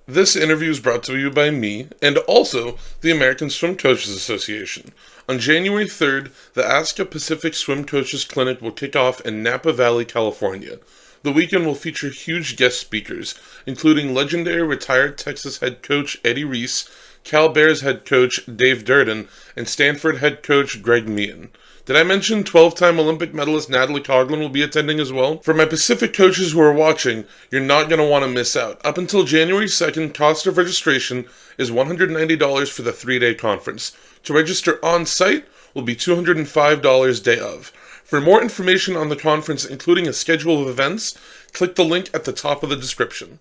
This interview is brought to you by me and also the American Swim Coaches Association. On January 3rd, the ASCA Pacific Swim Coaches Clinic will kick off in Napa Valley, California. The weekend will feature huge guest speakers, including legendary retired Texas head coach Eddie Reese, Cal Bears head coach Dave Durden, and Stanford head coach Greg Meehan. Did I mention 12-time Olympic medalist Natalie Coughlin will be attending as well? For my Pacific coaches who are watching, you're not going to want to miss out. Up until January 2nd, cost of registration is $190 for the 3-day conference. To register on site will be $205 day of. For more information on the conference, including a schedule of events, click the link at the top of the description.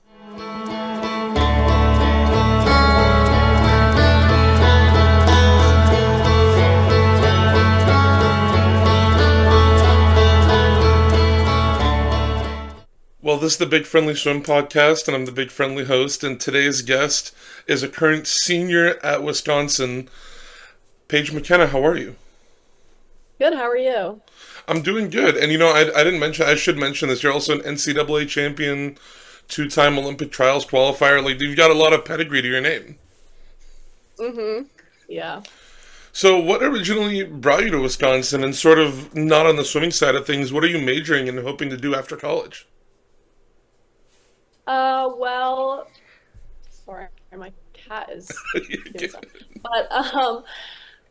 Well, this is the Big Friendly Swim podcast, and I'm the Big Friendly host. And today's guest is a current senior at Wisconsin, Paige McKenna. How are you? Good, how are you? I'm doing good. And I didn't mention, I should mention this. You're also an NCAA champion, 2-time Olympic trials qualifier. Like, you've got a lot of pedigree to your name. Mm-hmm. Yeah. So, what originally brought you to Wisconsin, and sort of not on the swimming side of things, what are you majoring and hoping to do after college? Well, sorry, my cat is doing something. But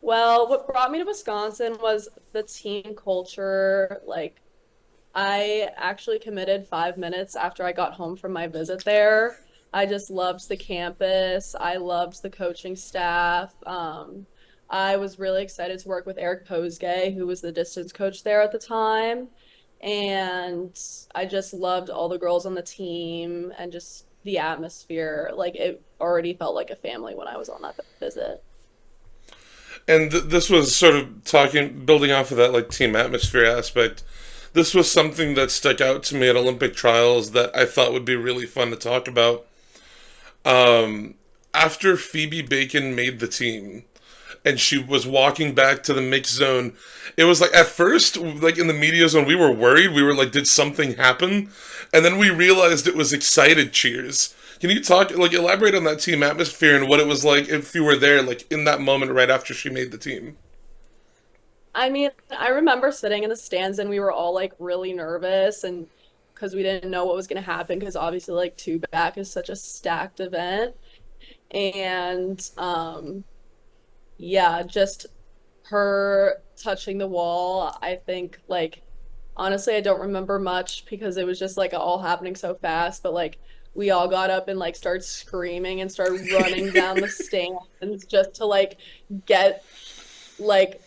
well, what brought me to Wisconsin was the team culture. Like, I actually committed 5 minutes after I got home from my visit there. I just loved the campus. I loved the coaching staff. I was really excited to work with Eric Posgay, who was the distance coach there at the time. And I just loved all the girls on the team and just the atmosphere. Like, it already felt like a family when I was on that visit. And this was sort of building off of that like team atmosphere aspect. This was something that stuck out to me at Olympic trials that I thought would be really fun to talk about. After Phoebe Bacon made the team, and she was walking back to the mix zone, it was like at first, like in the media zone, we were worried. We were like, did something happen? And then we realized it was excited cheers. Can you elaborate on that team atmosphere and what it was like if you were there, like in that moment right after she made the team? I mean, I remember sitting in the stands and we were all like really nervous and because we didn't know what was going to happen because obviously like two back is such a stacked event. And yeah, just her touching the wall. I think like honestly, I don't remember much because it was just like all happening so fast, but like we all got up and like started screaming and started running down the stands just to like get like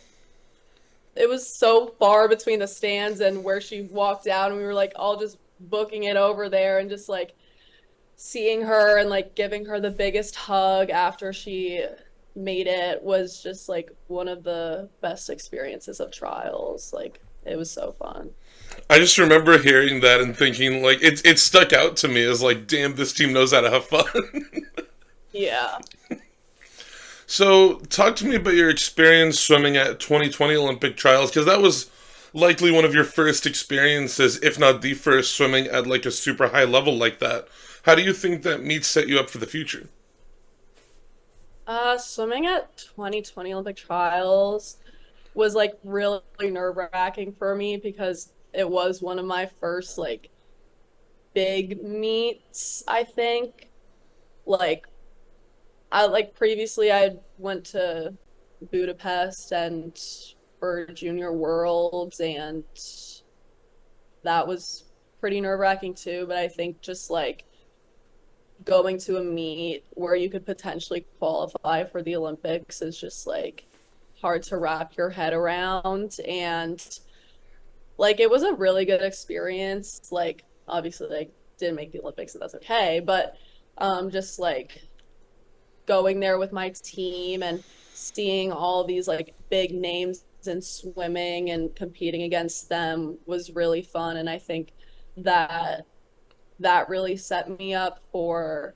it was so far between the stands and where she walked out and we were like all just booking it over there and just like seeing her and like giving her the biggest hug after she made it was just like one of the best experiences of trials. Like it was so fun. I just remember hearing that and thinking like it stuck out to me as like, damn, this team knows how to have fun. Yeah. So, talk to me about your experience swimming at 2020 Olympic trials, because that was likely one of your first experiences, if not the first, swimming at like a super high level like that. How do you think that meet set you up for the future? Swimming at 2020 Olympic trials was like really nerve-wracking for me because it was one of my first like big meets, I think. Like I like previously I went to Budapest and for Junior Worlds and that was pretty nerve-wracking too, but I think just like going to a meet where you could potentially qualify for the Olympics is just like hard to wrap your head around and like it was a really good experience. Like obviously like didn't make the Olympics, so that's okay, but just like going there with my team and seeing all these like big names in swimming and competing against them was really fun. And I think that that really set me up for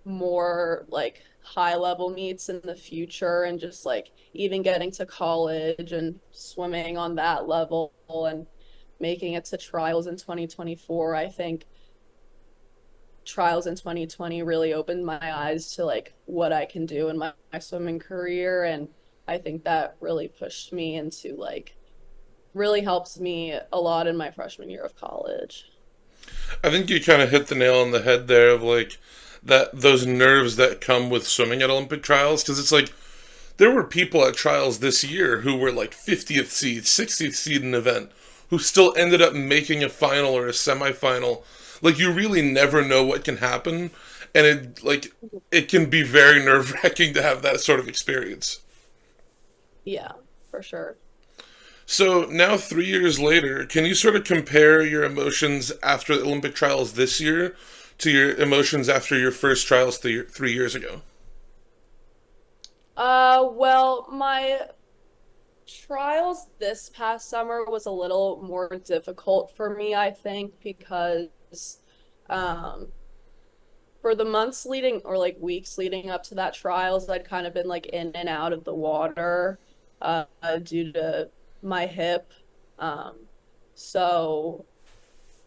more like high level meets in the future and just like even getting to college and swimming on that level and making it to trials in 2024. I think trials in 2020 really opened my eyes to like what I can do in my swimming career. And I think that really pushed me into like really helps me a lot in my freshman year of college. I think you kind of hit the nail on the head there of like that those nerves that come with swimming at Olympic trials because it's like there were people at trials this year who were like 50th seed, 60th seed in an event who still ended up making a final or a semifinal. Like you really never know what can happen and it can be very nerve-wracking to have that sort of experience. Yeah, for sure. So now 3 years later, can you sort of compare your emotions after the Olympic trials this year to your emotions after your first trials 3 years ago? Well, my trials this past summer was a little more difficult for me, I think, because um for the months leading or like weeks leading up to that trials, I'd kind of been like in and out of the water due to my hip. Um, so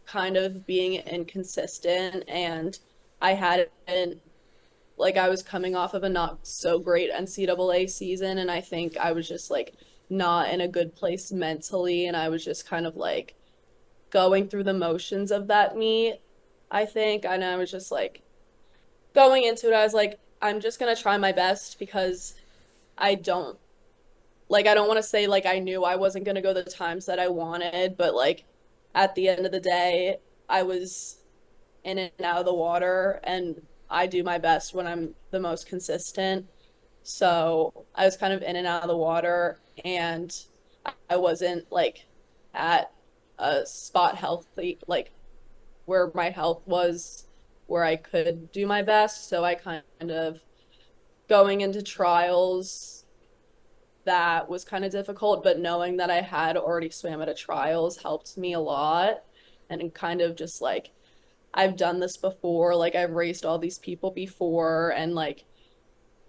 kind of being inconsistent and I hadn't like I was coming off of a not so great NCAA season and I think I was just like not in a good place mentally and I was just kind of like going through the motions of that meet, I think. And I was just like going into it, I was like, I'm just gonna try my best because I don't I don't want to say like I knew I wasn't gonna go the times that I wanted, but like at the end of the day, I was in and out of the water and I do my best when I'm the most consistent. So I was kind of in and out of the water and I wasn't like at a spot healthy, like where my health was, where I could do my best. So I kind of going into trials, that was kind of difficult, but knowing that I had already swam at a trials helped me a lot. And kind of just like, I've done this before, like, I've raced all these people before, and like,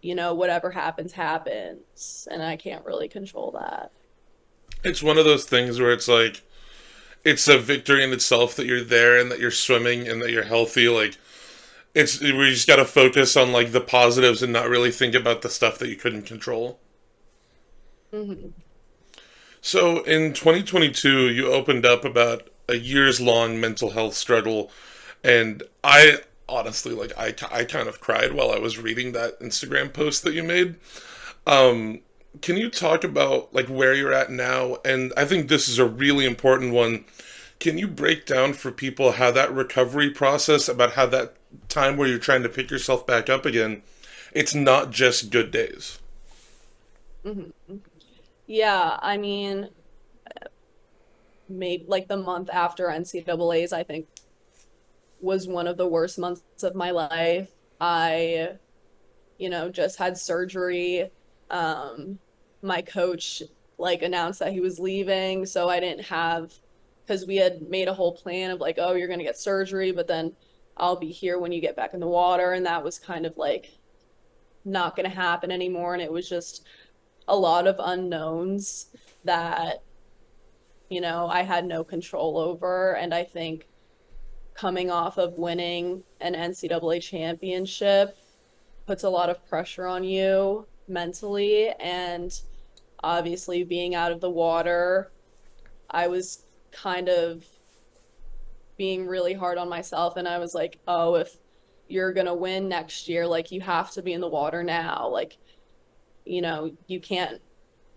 whatever happens, happens. And I can't really control that. It's one of those things where it's like it's a victory in itself that you're there and that you're swimming and that you're healthy. Like it's we just got to focus on like the positives and not really think about the stuff that you couldn't control. Hmm. So in 2022, you opened up about a years long mental health struggle, and I honestly I kind of cried while I was reading that Instagram post that you made. Um, can you talk about like where you're at now? And I think this is a really important one. Can you break down for people how that recovery process, about how that time where you're trying to pick yourself back up again, it's not just good days. Hmm. Yeah, I mean, maybe like the month after NCAA's, I think was one of the worst months of my life. I, just had surgery. Um, my coach like announced that he was leaving, so I didn't have because we had made a whole plan of like, oh, you're gonna get surgery, but then I'll be here when you get back in the water, and that was kind of like not gonna happen anymore. And it was just a lot of unknowns that, I had no control over. And I think coming off of winning an NCAA championship puts a lot of pressure on you mentally. And obviously, being out of the water, I was kind of being really hard on myself. And I was like, oh, if you're going to win next year, like you have to be in the water now. Like, you can't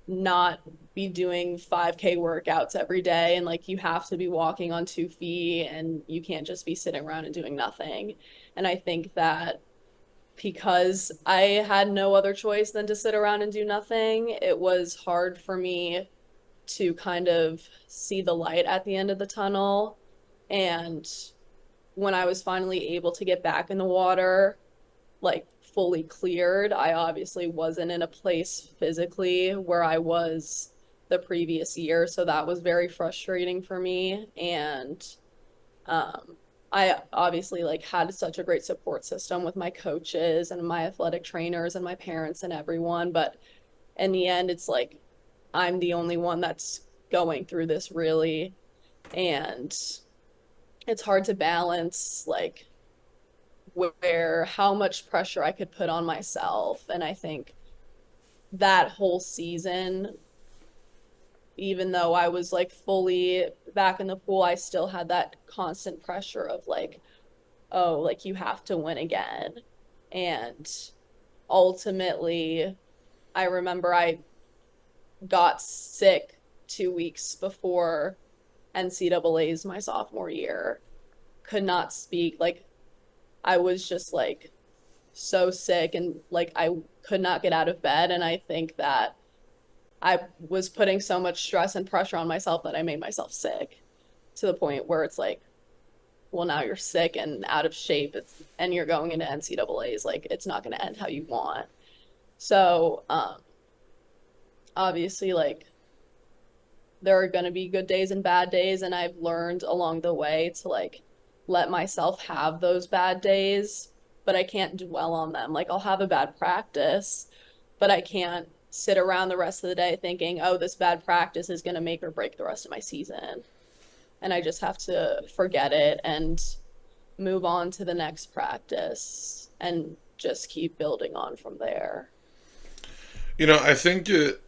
not be doing 5K workouts every day and like you have to be walking on 2 feet and you can't just be sitting around and doing nothing. And I think that because I had no other choice than to sit around and do nothing, it was hard for me to kind of see the light at the end of the tunnel. And when I was finally able to get back in the water, like fully cleared, I obviously wasn't in a place physically where I was the previous year. So that was very frustrating for me. And um, I obviously like had such a great support system with my coaches and my athletic trainers and my parents and everyone. But in the end, it's like I'm the only one that's going through this really. And it's hard to balance like where how much pressure I could put on myself. And I think that whole season, even though I was like fully back in the pool, I still had that constant pressure of like, oh, like you have to win again. And ultimately, I remember I got sick 2 weeks before NCAA's my sophomore year, could not speak. Like, I was just like so sick and like I could not get out of bed. And I think that I was putting so much stress and pressure on myself that I made myself sick to the point where it's like, well, now you're sick and out of shape. And you're going into NCAA's. Like, it's not going to end how you want. So, obviously, like, there are going to be good days and bad days. And I've learned along the way to like let myself have those bad days, but I can't dwell on them. Like, I'll have a bad practice, but I can't sit around the rest of the day thinking, oh, this bad practice is going to make or break the rest of my season. And I just have to forget it and move on to the next practice and just keep building on from there. I think the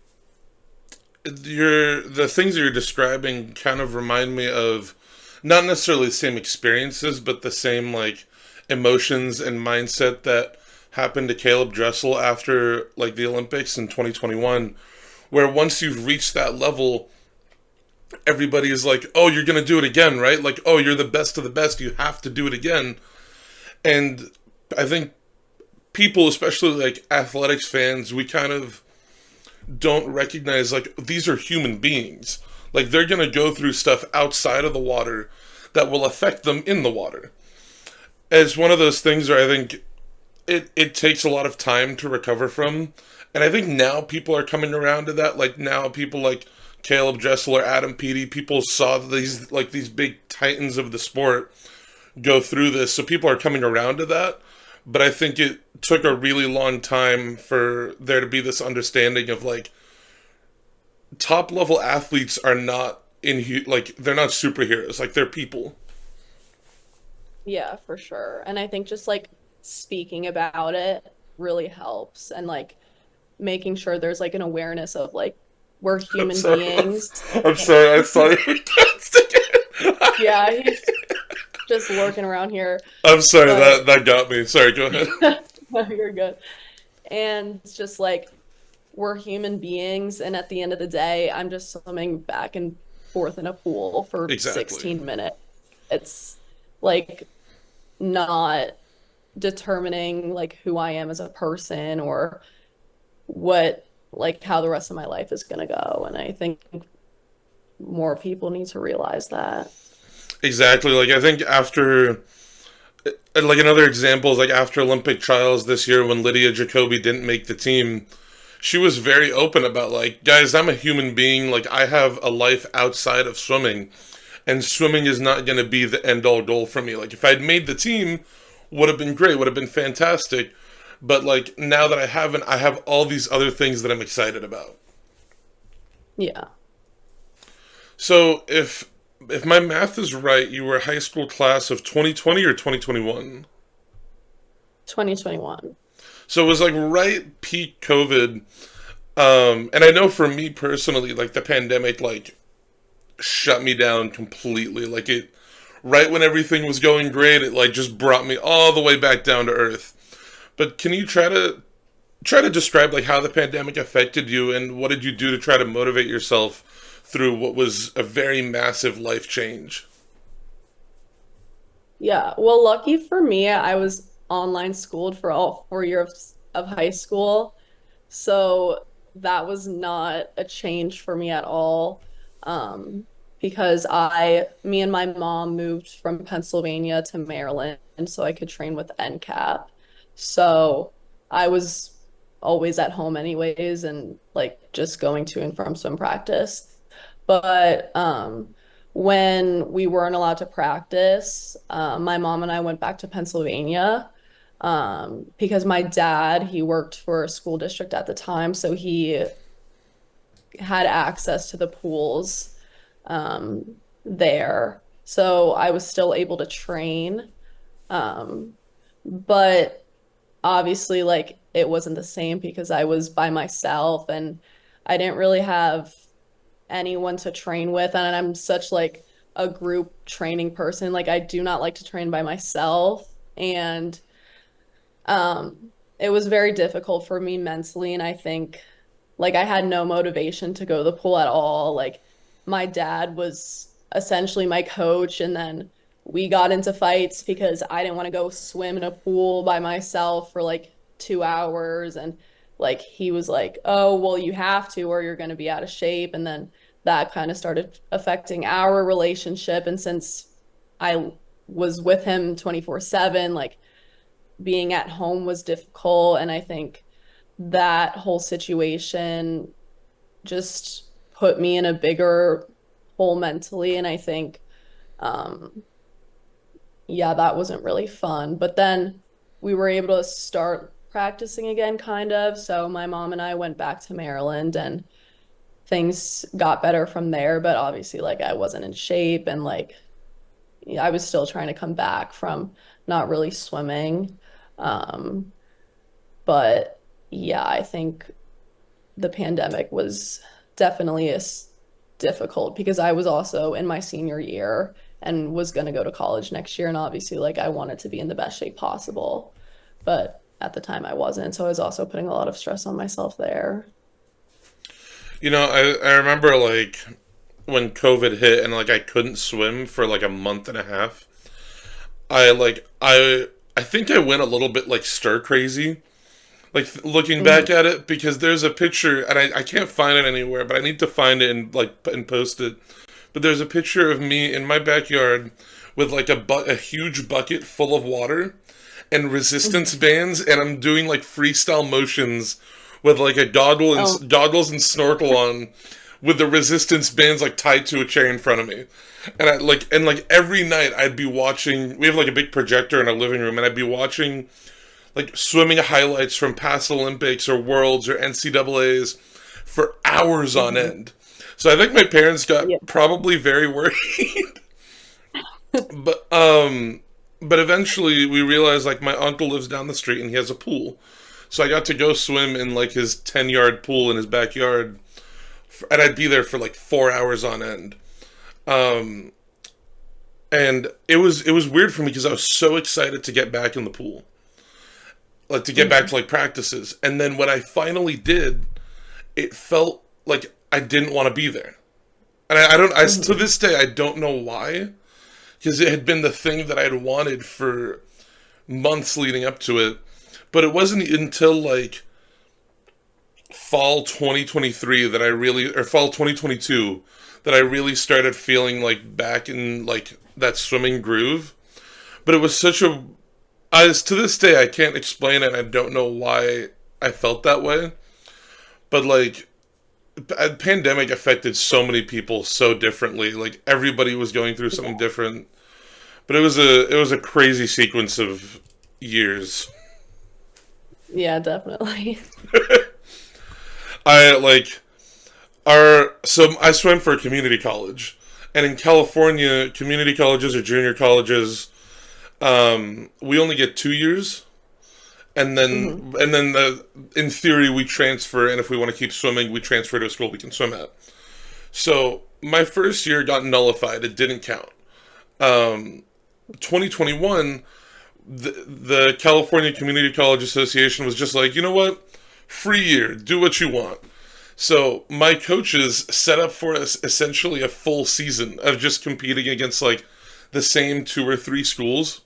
things that you're describing kind of remind me of not necessarily the same experiences, but the same like emotions and mindset that happened to Caleb Dressel after like the Olympics in 2021, where once you've reached that level, everybody is like, "Oh, you're gonna do it again, right? Like, oh, you're the best of the best. You have to do it again." And I think people, especially like athletics fans, we kind of don't recognize like these are human beings. Like they're gonna go through stuff outside of the water that will affect them in the water. It's one of those things where I think it takes a lot of time to recover from. And I think now people are coming around to that. Like now people like Caleb Dressel or Adam Peaty, people saw these big titans of the sport go through this. So people are coming around to that. But I think it took a really long time for there to be this understanding of like top level athletes are not like they're not superheroes, like they're people. Yeah, for sure. And I think just like speaking about it really helps and like making sure there's like an awareness of like we're I'm human sorry. beings. I'm sorry. I saw your text again. Yeah, he's just lurking around here. I'm sorry. But That got me. Sorry. Go ahead. no, you're good. And it's just like we're human beings, and at the end of the day, I'm just swimming back and forth in a pool for Exactly. 16 minutes. It's like not determining like who I am as a person or what like how the rest of my life is gonna go. And I think more people need to realize that. Exactly. Like I think after like another example is like after Olympic trials this year when Lydia Jacoby didn't make the team, she was very open about like, guys, I'm a human being. Like I have a life outside of swimming, and swimming is not going to be the end all goal for me. Like if I'd made the team, would have been great, would have been fantastic. But like now that I haven't, I have all these other things that I'm excited about. Yeah. So if my math is right, you were a high school class of 2020 or 2021. 2021. So it was like right peak COVID. And I know for me personally, like the pandemic, like shut me down completely. Like it, right when everything was going great, it like just brought me all the way back down to earth. But can you try to describe like how the pandemic affected you and what did you do to try to motivate yourself through what was a very massive life change? Yeah. Well, lucky for me, I was online schooled for all 4 years of high school. So that was not a change for me at all. Because me and my mom moved from Pennsylvania to Maryland so I could train with NCAP. So I was always at home anyways and like just going to and from swim practice. But when we weren't allowed to practice, my mom and I went back to Pennsylvania because my dad, he worked for a school district at the time, so he had access to the pools there. So I was still able to train. Um, but obviously like it wasn't the same because I was by myself and I didn't really have anyone to train with, and I'm such like a group training person. Like I do not like to train by myself, and it was very difficult for me mentally, and I think like I had no motivation to go to the pool at all. Like my dad was essentially my coach, and then we got into fights because I didn't want to go swim in a pool by myself for like 2 hours. And like he was like, "Oh, well, you have to, or you're going to be out of shape." And then that kind of started affecting our relationship. And since I was with him 24/7, like being at home was difficult. And I think that whole situation just put me in a bigger hole mentally. And I think, um, yeah, that wasn't really fun. But then we were able to start practicing again, kind of. So my mom and I went back to Maryland and things got better from there. But obviously, like, I wasn't in shape and like, yeah, I was still trying to come back from not really swimming. Um, but yeah, I think the pandemic was definitely difficult because I was also in my senior year and was going to go to college next year. And obviously, like, I wanted to be in the best shape possible. But at the time, I wasn't. So I was also putting a lot of stress on myself there. I remember like when COVID hit and like I couldn't swim for like a month and a half. I think I went a little bit like stir crazy. Like looking Mhm. back at it, because there's a picture and I can't find it anywhere, but I need to find it and post it. But there's a picture of me in my backyard with like a huge bucket full of water and resistance Mhm. bands, and I'm doing like freestyle motions with like a Oh, goggles and snorkel on, with the resistance bands like tied to a chair in front of me. And every night I'd be watching. We have like a big projector in our living room, and I'd be watching like swimming highlights from past Olympics or Worlds or NCAA's for hours on mhm. end. So I think my parents got Yeah. probably very worried. but um but eventually we realized like my uncle lives down the street and he has a pool. So I got to go swim in like his 10-yard pool in his backyard, and I'd be there for like 4 hours on end. Um and it was weird for me because I was so excited to get back in the pool, like to get back Mhm. to like practices. And then when I finally did, it felt like I didn't want to be there. And I don't, I, to Mhm. this day, I don't know why, because it had been the thing that I had wanted for months leading up to it. But it wasn't until like fall 2023 that I really, or fall 2022, that I really started feeling like back in like that swimming groove. But it was such a, as to this day, I can't explain it. I don't know why I felt that way. But like, pandemic affected so many people so differently. Like everybody was going through something different. But it was a crazy sequence of years. Yeah, definitely. I like our so I swam for a community college, and in California, community colleges or junior colleges, we only get 2 years, and Hmm. then in theory we transfer, and if we want to keep swimming, we transfer to a school we can swim at. So my first year got nullified; it didn't count. 2021, the California Community College Association was just like, you know what, free year, do what you want. So my coaches set up for us essentially a full season of just competing against like the same two or three schools.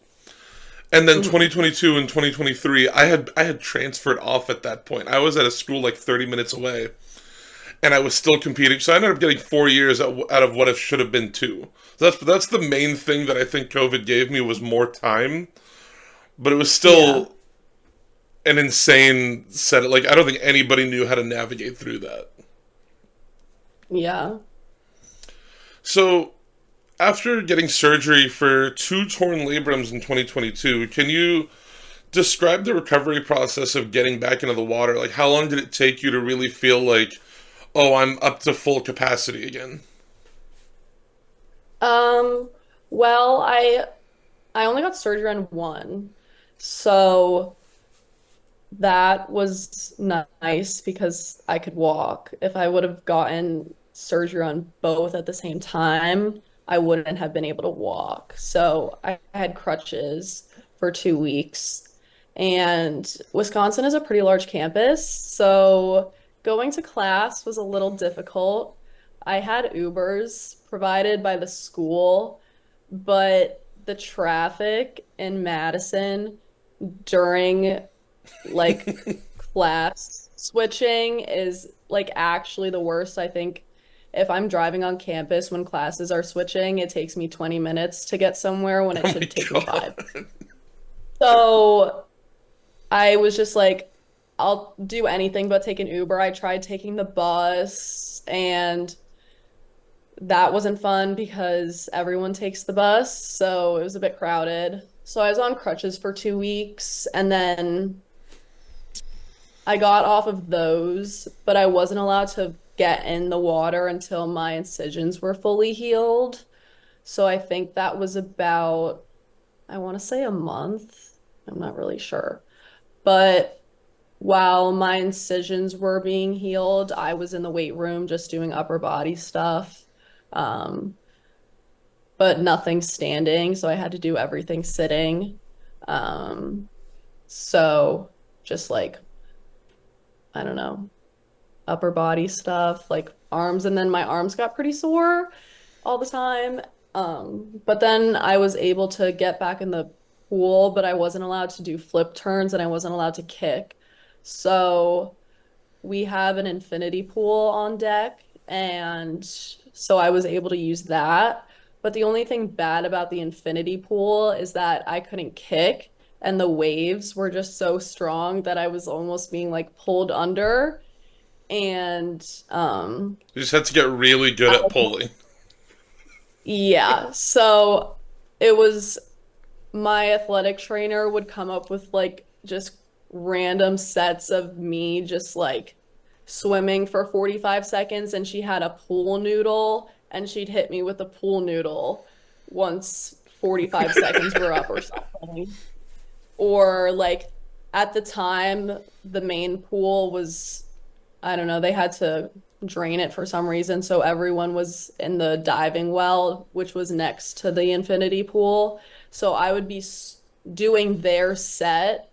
And then Hmm. 2022 and 2023, I had transferred off at that point. I was at a school like 30 minutes away, and I was still competing. So I ended up getting 4 years out of what it should have been two. So that's the main thing that I think COVID gave me, was more time. But it was Yeah. still an insane set. Like I don't think anybody knew how to navigate through that. Yeah. So after getting surgery for two torn labrums in 2022, can you describe the recovery process of getting back into the water? Like, how long did it take you to really feel like, oh, I'm up to full capacity again? Um, well, I only got surgery on one. So that was nice because I could walk. If I would have gotten surgery on both at the same time, I wouldn't have been able to walk. So I had crutches for 2 weeks. And Wisconsin is a pretty large campus, so going to class was a little difficult. I had Ubers provided by the school, but the traffic in Madison during like class switching is like actually the worst. I think if I'm driving on campus when classes are switching, it takes me 20 minutes to get somewhere when it Oh my should take me god. 5. So I was just like, I'll do anything but take an Uber. I tried taking the bus, and that wasn't fun because everyone takes the bus, so it was a bit crowded. So I was on crutches for 2 weeks, and then I got off of those, but I wasn't allowed to get in the water until my incisions were fully healed. So I think that was about, I want to say a month. I'm not really sure. But while my incisions were being healed, I was in the weight room just doing upper body stuff. Um, but nothing standing, so I had to do everything sitting. Um, so just like, I don't know, upper body stuff, like arms, and then my arms got pretty sore all the time. But then I was able to get back in the pool, but I wasn't allowed to do flip turns and I wasn't allowed to kick. So we have an infinity pool on deck, and so I was able to use that. But the only thing bad about the infinity pool is that I couldn't kick, and the waves were just so strong that I was almost being like pulled under. And You just had to get really good I, at pulling. yeah, so it was my athletic trainer would come up with like just random sets of me just like swimming for 45 seconds, and she had a pool noodle and she'd hit me with a pool noodle once 45 seconds were up or something. Or like at the time the main pool was, I don't know, they had to drain it for some reason. So everyone was in the diving well, which was next to the infinity pool. So I would be doing their set,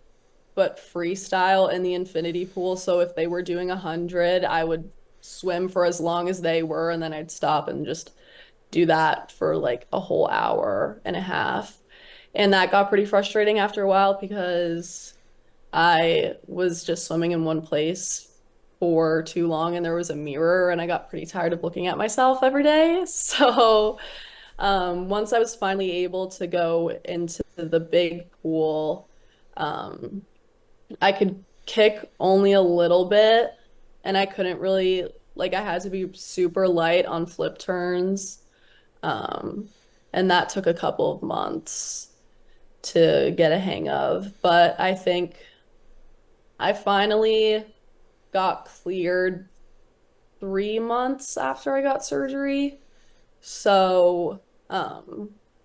but freestyle in the infinity pool. So if they were doing 100, I would swim for as long as they were, and then I'd stop and just do that for like a whole hour and a half. And that got pretty frustrating after a while because I was just swimming in one place for too long and there was a mirror and I got pretty tired of looking at myself every day. So, once I was finally able to go into the big pool, um, I could kick only a little bit and I couldn't really, like, I had to be super light on flip turns. Um, and that took a couple of months to get a hang of. But I think I finally got cleared 3 months after I got surgery. So,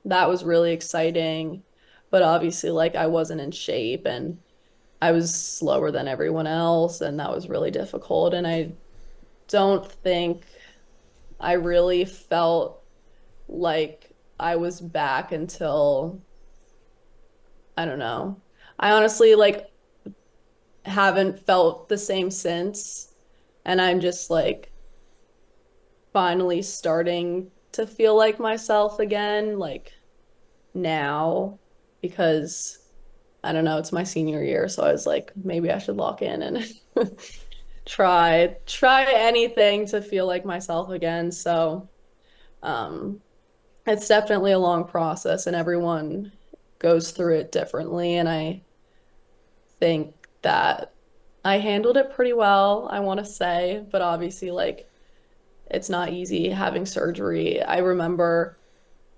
that was really exciting. But obviously, like, I wasn't in shape and I was slower than everyone else, and that was really difficult. And I don't think I really felt like I was back until, I don't know. I honestly like haven't felt the same since. And I'm just like finally starting to feel like myself again, like now, because I don't know, it's my senior year. So I was like, maybe I should lock in and try anything to feel like myself again. So, um, it's definitely a long process and everyone goes through it differently. And I think that I handled it pretty well, I want to say, but obviously, like, it's not easy having surgery. I remember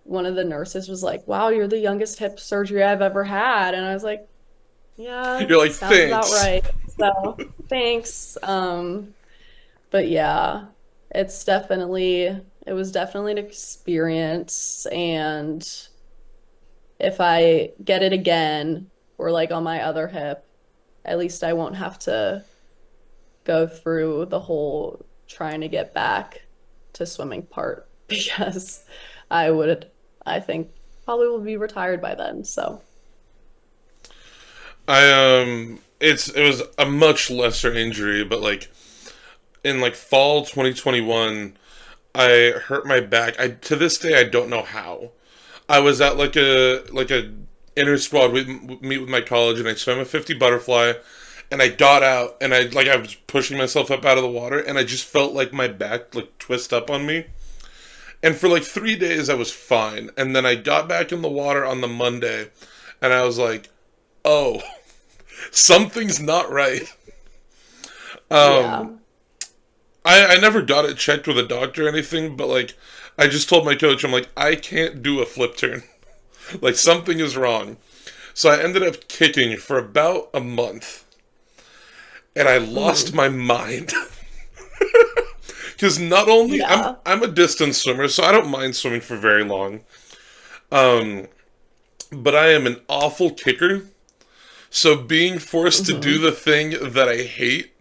one of the nurses was like, "Wow, you're the youngest hip surgery I've ever had." And I was like, "Yeah, You're like, sounds about thanks. right." So, thanks. But yeah, it was definitely an experience. And if I get it again, or like on my other hip, at least I won't have to go through the whole trying to get back to swimming part because I would, I think, probably will be retired by then. So, it was a much lesser injury, but like in like fall 2021, I hurt my back. I to this day I don't know how. I was at like a inter squad meet with my college, and I swam a 50 butterfly, and I got out, and I was pushing myself up out of the water, and I just felt like my back like twist up on me. And for like 3 days I was fine, and then I got back in the water on the Monday, and I was like, oh, something's not right. yeah. Um, I never got it checked with a doctor or anything, but like I just told my coach, I'm like, I can't do a flip turn. Like something is wrong. So I ended up kicking for about a month, and I lost Mhm. my mind. Because not only Yeah. I'm a distance swimmer, so I don't mind swimming for very long. Um, but I am an awful kicker. So being forced to do Hmm. the thing that I hate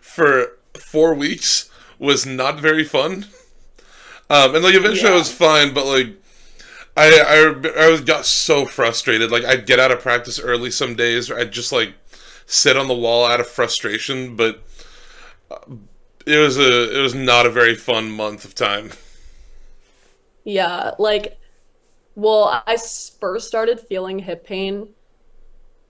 for 4 weeks was not very fun. And like eventually I was Yeah. fine, but like got so frustrated. Like I'd get out of practice early some days, or I'd just like sit on the wall out of frustration. But it was not a very fun month of time. Yeah. Like, well, first started feeling hip pain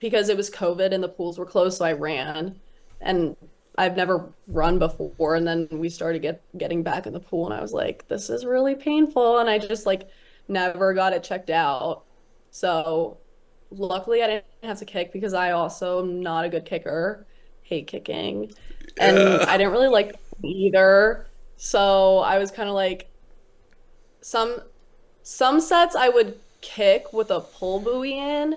because it was COVID and the pools were closed, so I ran. And I've never run before. And then we started getting back in the pool, and I was like, this is really painful. And I just like never got it checked out. So luckily I didn't have to kick because I also am not a good kicker, hate kicking. And Yeah, I didn't really like either. So I was kind of like some some sets I would kick with a pull buoy in,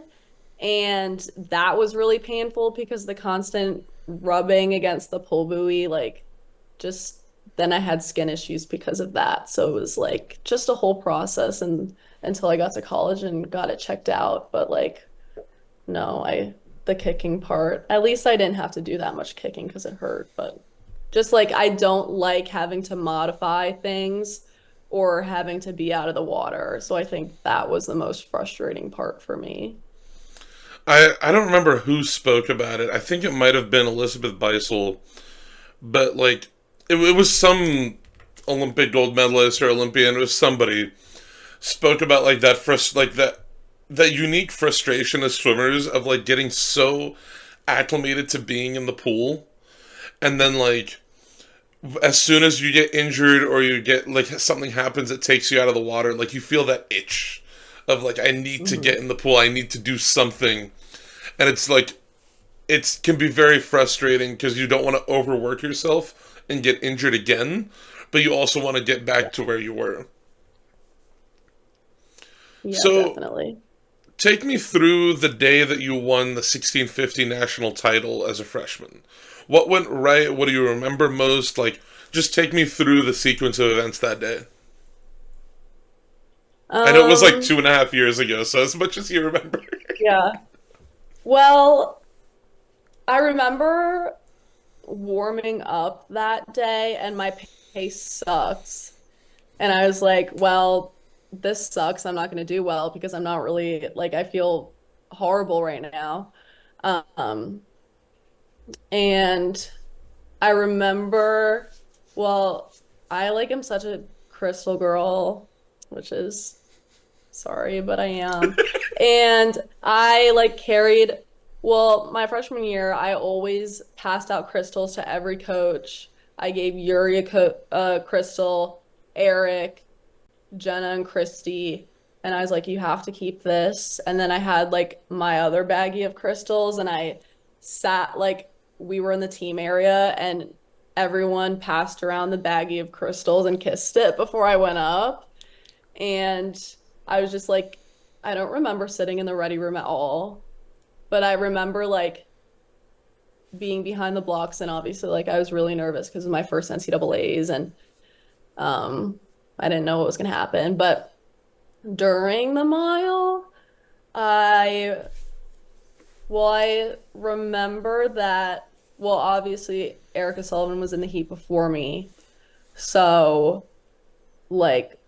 and that was really painful because the constant rubbing against the pull buoy, like just then I had skin issues because of that. So it was like just a whole process and until I got to college and got it checked out. But like no, I the kicking part, at least I didn't have to do that much kicking because it hurt. But just like I don't like having to modify things or having to be out of the water. So I think that was the most frustrating part for me. I don't remember who spoke about it. I think it might have been Elizabeth Beisel, but like it was some Olympic gold medalist or Olympian. It was somebody spoke about like that unique frustration as swimmers of like getting so acclimated to being in the pool, and then like as soon as you get injured or you get like something happens that takes you out of the water, like you feel that itch of like I need to get Mhm. in the pool, I need to do something. And it's like it can be very frustrating because you don't want to overwork yourself and get injured again, but you also want to get back to where you were. Yeah, So definitely. take me through the day that you won the 1650 national title as a freshman. What went right? What do you remember most? Like, just take me through the sequence of events that day. I know it was like Um, 2.5 years ago, so as much as you remember. yeah. Well, I remember warming up that day and my pace sucks. And I was like, well, this sucks. I'm not going to do well because I'm not really like I feel horrible right now. Um, and I remember, well, I like am such a crystal girl, which is sorry, but I am. And I like carried, well, my freshman year, I always passed out crystals to every coach. I gave Yuri a crystal, Eric, Jenna, and Christy. And I was like, you have to keep this. And then I had like my other baggie of crystals, and I sat like we were in the team area, and everyone passed around the baggie of crystals and kissed it before I went up. And I was just like, I don't remember sitting in the ready room at all, but I remember like being behind the blocks, and obviously like I was really nervous because of my first NCAAs, and um I didn't know what was gonna happen. But during the mile, I Well, I remember that, well, obviously Erica Sullivan was in the heat before me. So, like,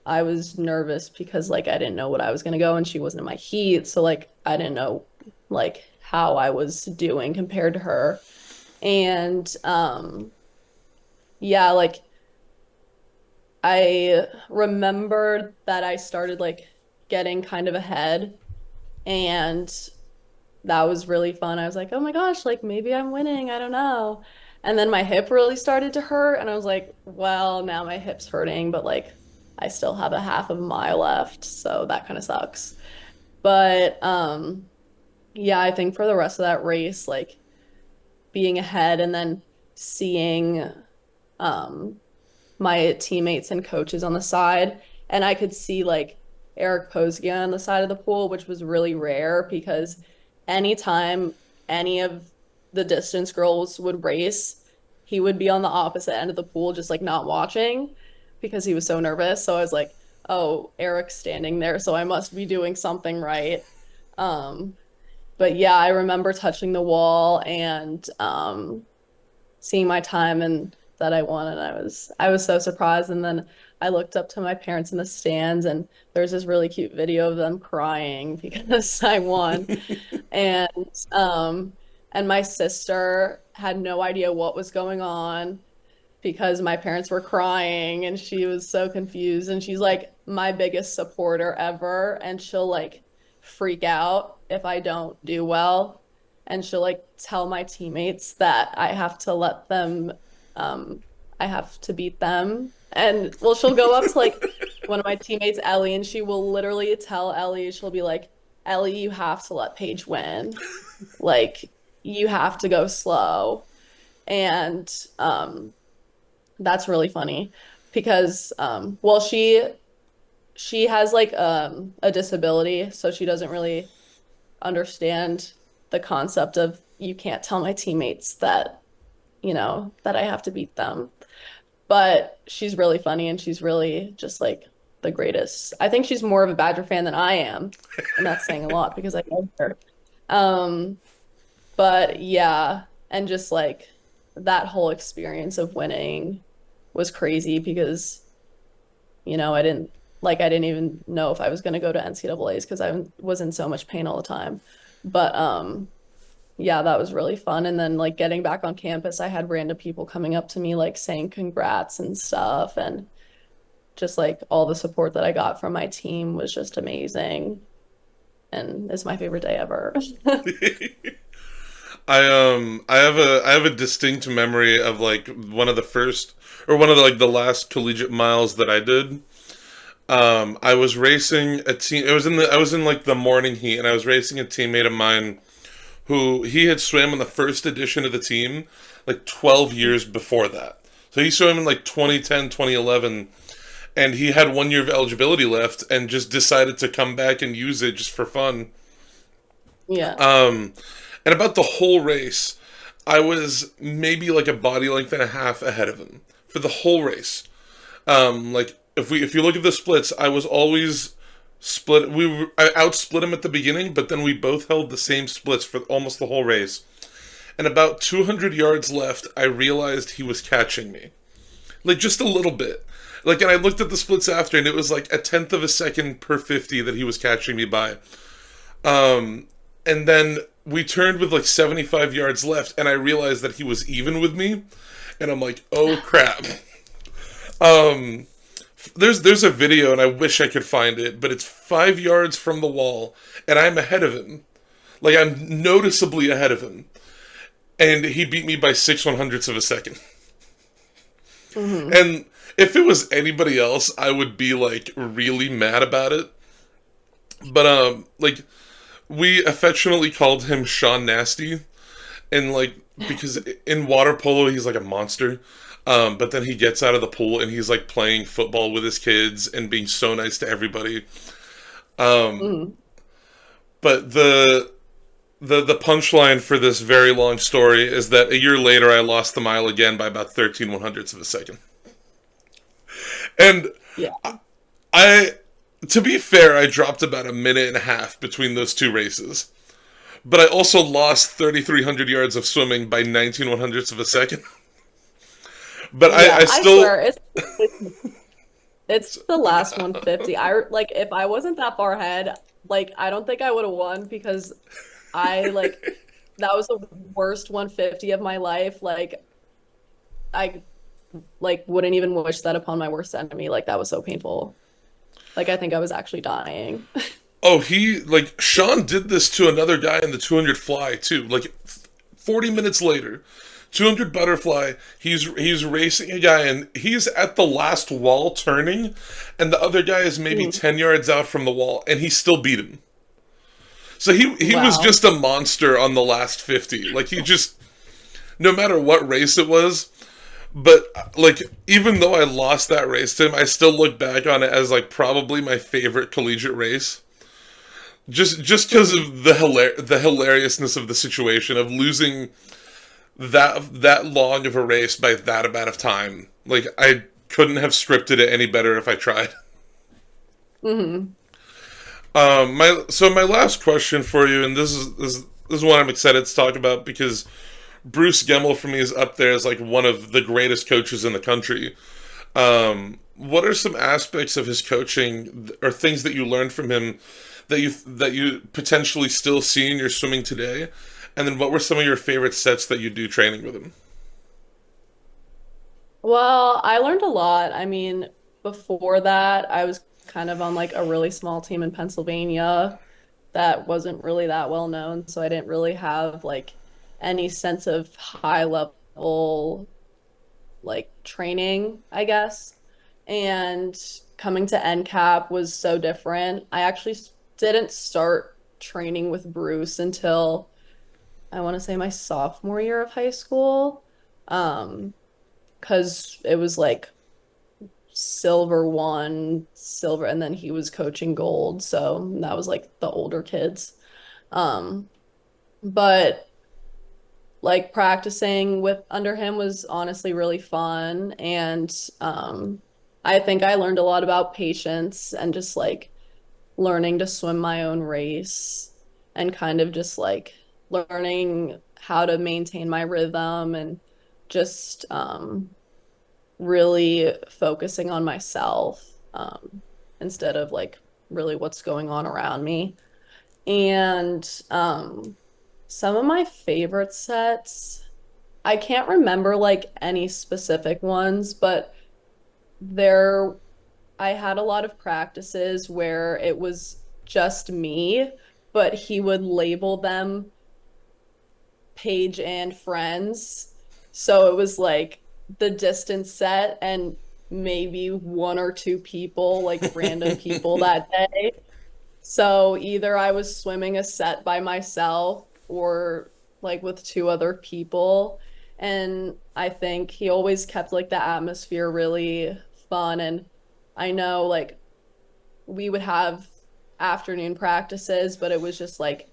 I was nervous because like I didn't know what I was gonna go and she wasn't in my heat. So like I didn't know like how I was doing compared to her. And yeah, like I remembered that I started like getting kind of ahead and that was really fun. I was like, oh my gosh, like maybe I'm winning. I don't know. And then my hip really started to hurt, and I was like, well, now my hip's hurting, but like I still have a half of a mile left, so that kind of sucks. But yeah, I think for the rest of that race, like being ahead and then seeing um my teammates and coaches on the side, and I could see like Eric Posgian on the side of the pool, which was really rare because anytime any of the distance girls would race, he would be on the opposite end of the pool, just like not watching because he was so nervous. So I was like, oh, Eric's standing there, so I must be doing something right. Um, but yeah, I remember touching the wall and seeing my time and that I won, and I was so surprised. And then I looked up to my parents in the stands, and there's this really cute video of them crying because I won. And and my sister had no idea what was going on because my parents were crying and she was so confused, and she's like my biggest supporter ever, and she'll like freak out if I don't do well, and she'll like tell my teammates that I have to let them um I have to beat them. And well, she'll go up to like one of my teammates, Ellie, and she will literally tell Ellie, she'll be like, Ellie, you have to let Paige win. Like you have to go slow. And that's really funny because well she has like a disability, so she doesn't really understand the concept of you can't tell my teammates that, that I have to beat them. But she's really funny and she's really just like the greatest. I think she's more of a Badger fan than I am, and that's saying a lot because I love her. Um, but yeah, and just like that whole experience of winning was crazy because, I didn't even know if I was going to go to NCAAs because I was in so much pain all the time. But yeah, that was really fun. And then like getting back on campus, I had random people coming up to me like saying congrats and stuff, and just like all the support that I got from my team was just amazing and it's my favorite day ever. I have a distinct memory of like one of the first or one of the, like the last collegiate miles that I did. I was racing a team. It was in the I was in like the morning heat, and I was racing a teammate of mine who he had swam in the first edition of the team like 12 years before that. So he swam in like 2010, 2011, and he had 1 year of eligibility left and just decided to come back and use it just for fun. Yeah. And about the whole race, I was maybe like a body length and a half ahead of him for the whole race. Like if you look at the splits, I was always split. I outsplit him at the beginning, but then we both held the same splits for almost the whole race. And about 200 yards left, I realized he was catching me, like just a little bit. Like, and I looked at the splits after, and it was like a tenth of a second per 50 that he was catching me by. And then we turned with like 75 yards left, and I realized that he was even with me, and I'm like, oh crap. Um, there's a video, and I wish I could find it, but it's 5 yards from the wall, and I'm ahead of him. Like I'm noticeably ahead of him, and he beat me by 6/100ths of a second. Hmm. And if it was anybody else, I would be like really mad about it. But like we affectionately called him Sean Nasty, and like because in water polo he's like a monster. But then he gets out of the pool and he's like playing football with his kids and being so nice to everybody. Um, Hmm. but the punchline for this very long story is that a year later I lost the mile again by about 13/100ths of a second. And Yeah. I, to be fair, I dropped about a minute and a half between those two races. but I also lost 3,300 yards of swimming by 19 one hundredths of a second. But Yeah, I I still, swear it's the last 150. I like if I wasn't that far ahead, like I don't think I would have won because I like that was the worst 150 of my life. Like I like wouldn't even wish that upon my worst enemy. Like that was so painful. Like I think I was actually dying. oh, like, Sean did this to another guy in the 200 fly, too. Like, 40 minutes later, 200 butterfly, he's racing a guy, and he's at the last wall turning, and the other guy is maybe Mhm. 10 yards out from the wall, and he still beat him. So he was Wow. just a monster on the last 50. Like, he just, no matter what race it was, but like, even though I lost that race to him, I still look back on it as like probably my favorite collegiate race. Just because Mhm. of the hilariousness of the situation of losing that long of a race by that amount of time. Like, I couldn't have scripted it any better if I tried. Mhm. My last question for you, and this is one I'm excited to talk about because Bruce Gemmell for me is up there as like one of the greatest coaches in the country. What are some aspects of his coaching or things that you learned from him that you potentially still see in your swimming today? And then what were some of your favorite sets that you do training with him? Well, I learned a lot. I mean, before that, I was kind of on like a really small team in Pennsylvania that wasn't really that well known, so I didn't really have like any sense of high level like training, I guess. And coming to NCAP was so different. I actually didn't start training with Bruce until I want to say my sophomore year of high school. Because it was like silver one, silver, and then he was coaching gold. So that was like the older kids. Um, but like practicing with under him was honestly really fun. And I think I learned a lot about patience and just like learning to swim my own race and kind of just like learning how to maintain my rhythm and just really focusing on myself instead of like really what's going on around me. And some of my favorite sets, I can't remember like any specific ones, but there I had a lot of practices where it was just me, but he would label them Paige and friends. So it was like the distance set and maybe one or two people, like random people that day. So either I was swimming a set by myself or like with two other people. And I think he always kept like the atmosphere really fun. And I know like we would have afternoon practices, but it was just like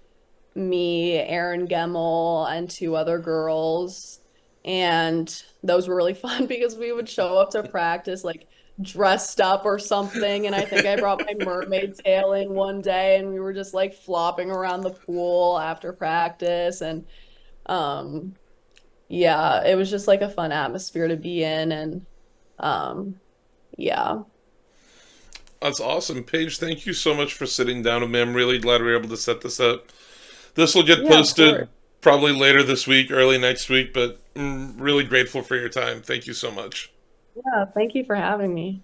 me, Erin Gemmell, and two other girls. And those were really fun because we would show up to practice like dressed up or something. And I think I brought my mermaid tail in one day and we were just like flopping around the pool after practice. And um yeah, it was just like a fun atmosphere to be in. And um yeah. That's awesome, Paige. Thank you so much for sitting down with me. I'm really glad we were able to set this up. This will get Yeah, of course. posted probably later this week, early next week, but I'm really grateful for your time. Thank you so much. Yeah, thank you for having me.